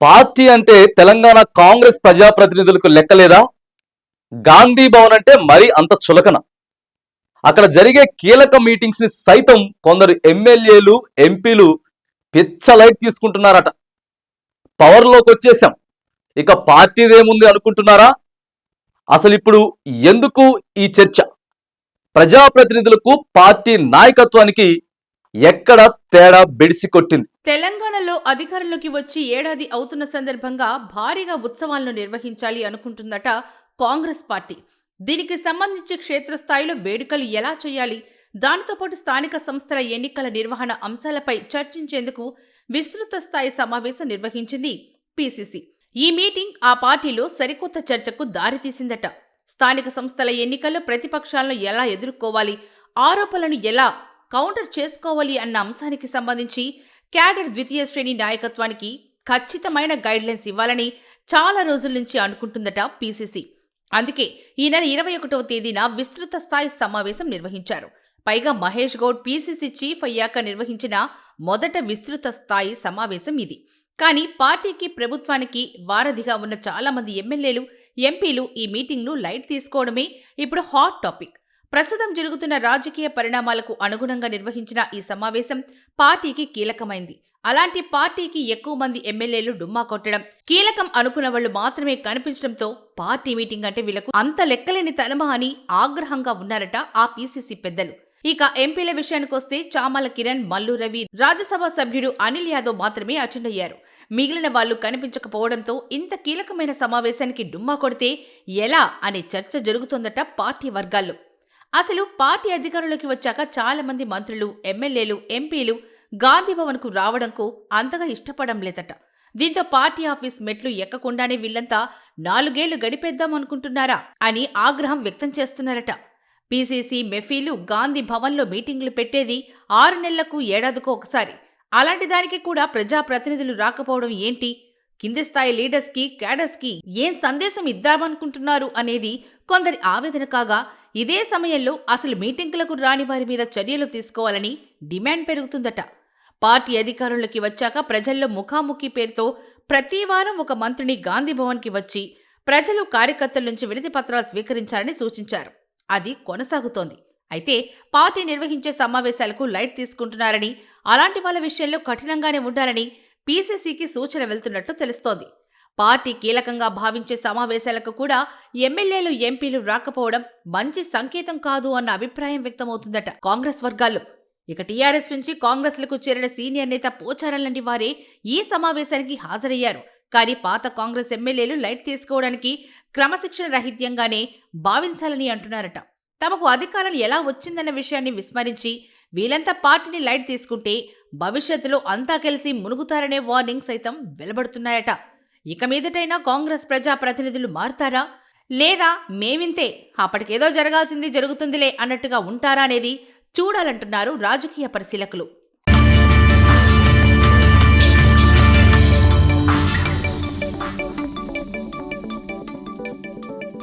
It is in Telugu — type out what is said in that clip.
పార్టీ అంటే తెలంగాణ కాంగ్రెస్ ప్రజాప్రతినిధులకు లెక్కలేదా? గాంధీ భవన్ అంటే మరి అంత చులకన. అక్కడ జరిగే కీలక మీటింగ్స్ ని సైతం కొందరు ఎమ్మెల్యేలు, ఎంపీలు పిచ్చ లైట్ తీసుకుంటున్నారట. పవర్లోకి వచ్చేసాం, ఇక పార్టీదేముంది అనుకుంటున్నారా? అసలు ఇప్పుడు ఎందుకు ఈ చర్చ? ప్రజాప్రతినిధులకు పార్టీ నాయకత్వానికి ఎక్కడ తేడా బెడిసి కొట్టింది? తెలంగాణలో అధికారంలోకి వచ్చి ఏడాది అవుతున్న సందర్భంగా భారీగా ఉత్సవాలను నిర్వహించాలి అనుకుంటుందట కాంగ్రెస్ పార్టీ. దీనికి సంబంధించి క్షేత్రస్థాయిలో వేడుకలు ఎలా చేయాలి, దానితో పాటు స్థానిక సంస్థల ఎన్నికల నిర్వహణ అంశాలపై చర్చించేందుకు విస్తృత స్థాయి సమావేశం నిర్వహించింది పీసీసీ. ఈ మీటింగ్ ఆ పార్టీలో సరికొత్త చర్చకు దారితీసిందట. స్థానిక సంస్థల ఎన్నికల్లో ప్రతిపక్షాలను ఎలా ఎదుర్కోవాలి, ఆరోపణలను ఎలా కౌంటర్ చేసుకోవాలి అన్న అంశానికి సంబంధించి క్యాడర్ ద్వితీయ శ్రేణి నాయకత్వానికి ఖచ్చితమైన గైడ్లైన్స్ ఇవ్వాలని చాలా రోజుల నుంచి అనుకుంటుందట పీసీసీ. అందుకే ఈ నెల 21వ తేదీన విస్తృత స్థాయి సమావేశం నిర్వహించారు. పైగా మహేష్ గౌడ్ పీసీసీ చీఫ్ అయ్యాక నిర్వహించిన మొదట విస్తృత స్థాయి సమావేశం ఇది. కానీ పార్టీకి, ప్రభుత్వానికి వారధిగా ఉన్న చాలా మంది ఎమ్మెల్యేలు, ఎంపీలు ఈ మీటింగ్ను లైట్ తీసుకోవడమే ఇప్పుడు హాట్ టాపిక్. ప్రస్తుతం జరుగుతున్న రాజకీయ పరిణామాలకు అనుగుణంగా నిర్వహించిన ఈ సమావేశం పార్టీకి కీలకమైంది. అలాంటి పార్టీకి ఎక్కువ మంది ఎమ్మెల్యేలు డుమ్మా కొట్టడం, కీలకం అనుకున్న వాళ్లు మాత్రమే కనిపించడంతో పార్టీ మీటింగ్ అంటే వీళ్లకు అంత లెక్కలేని తనమా అని ఆగ్రహంగా ఉన్నారట ఆ పీసీసీ పెద్దలు. ఇక ఎంపీల విషయానికొస్తే చామల కిరణ్, మల్లు రవి, రాజ్యసభ సభ్యుడు అనిల్ యాదవ్ మాత్రమే అటెండ్ అయ్యారు. మిగిలిన వాళ్లు కనిపించకపోవడంతో ఇంత కీలకమైన సమావేశానికి డుమ్మా కొడితే ఎలా అనే చర్చ జరుగుతోందట పార్టీ వర్గాల్లో. అసలు పార్టీ అధికారంలోకి వచ్చాక చాలా మంది మంత్రులు, ఎమ్మెల్యేలు, ఎంపీలు గాంధీభవన్కు రావడంకు అంతగా ఇష్టపడం లేదట. దీంతో పార్టీ ఆఫీస్ మెట్లు ఎక్కకుండానే వీళ్లంతా 4 ఏళ్లు గడిపేద్దామనుకుంటున్నారా అని ఆగ్రహం వ్యక్తం చేస్తున్నారట. పీసీసీ, మెఫీలు గాంధీ భవన్లో మీటింగులు పెట్టేది 6 నెలలకు, ఏడాదికో ఒకసారి. అలాంటి దానికి కూడా ప్రజాప్రతినిధులు రాకపోవడం ఏంటి? కింది స్థాయి లీడర్స్కి, క్యాడర్స్కి ఏం సందేశం ఇద్దామనుకుంటున్నారు అనేది కొందరి ఆవేదన కాగా, ఇదే సమయంలో అసలు మీటింగులకు రాని వారి మీద చర్యలు తీసుకోవాలని డిమాండ్ పెరుగుతుందట. పార్టీ అధికారంలోకి వచ్చాక ప్రజల్లో ముఖాముఖి పేరుతో ప్రతి వారం ఒక మంత్రిని గాంధీభవన్కి వచ్చి ప్రజలు, కార్యకర్తల నుంచి వినతి పత్రాలు స్వీకరించాలని సూచించారు. అది కొనసాగుతోంది. అయితే పార్టీ నిర్వహించే సమావేశాలకు లైట్ తీసుకుంటున్నారని, అలాంటి వాళ్ళ విషయంలో కఠినంగానే ఉండాలని పీసీసీకి సూచన వెళ్తున్నట్టు తెలుస్తోంది. పార్టీ కీలకంగా భావించే సమావేశాలకు కూడా ఎమ్మెల్యేలు, ఎంపీలు రాకపోవడం మంచి సంకేతం కాదు అన్న అభిప్రాయం వ్యక్తమవుతుందట కాంగ్రెస్ వర్గాల్లో. ఇక టీఆర్ఎస్ నుంచి కాంగ్రెస్లకు చేరిన సీనియర్ నేత పోచారం లాంటి వారే ఈ సమావేశానికి హాజరయ్యారు. కానీ పాత కాంగ్రెస్ ఎమ్మెల్యేలు లైట్ తీసుకోవడానికి క్రమశిక్షణ రహిత్యంగానే భావించాలని అంటున్నారట. తమకు అధికారం ఎలా వచ్చిందన్న విషయాన్ని విస్మరించి వీలంతా పార్టీని లైట్ తీసుకుంటే భవిష్యత్తులో అంతా కలిసి మునుగుతారనే వార్నింగ్ సైతం వెలువడుతున్నాయట. ఇక మీదటైనా కాంగ్రెస్ ప్రజాప్రతినిధులు మారుతారా, లేదా మేమింతే, అప్పటికేదో జరగాల్సింది జరుగుతుందిలే అన్నట్టుగా ఉంటారా అనేది చూడాలంటున్నారు రాజకీయ పరిశీలకులు.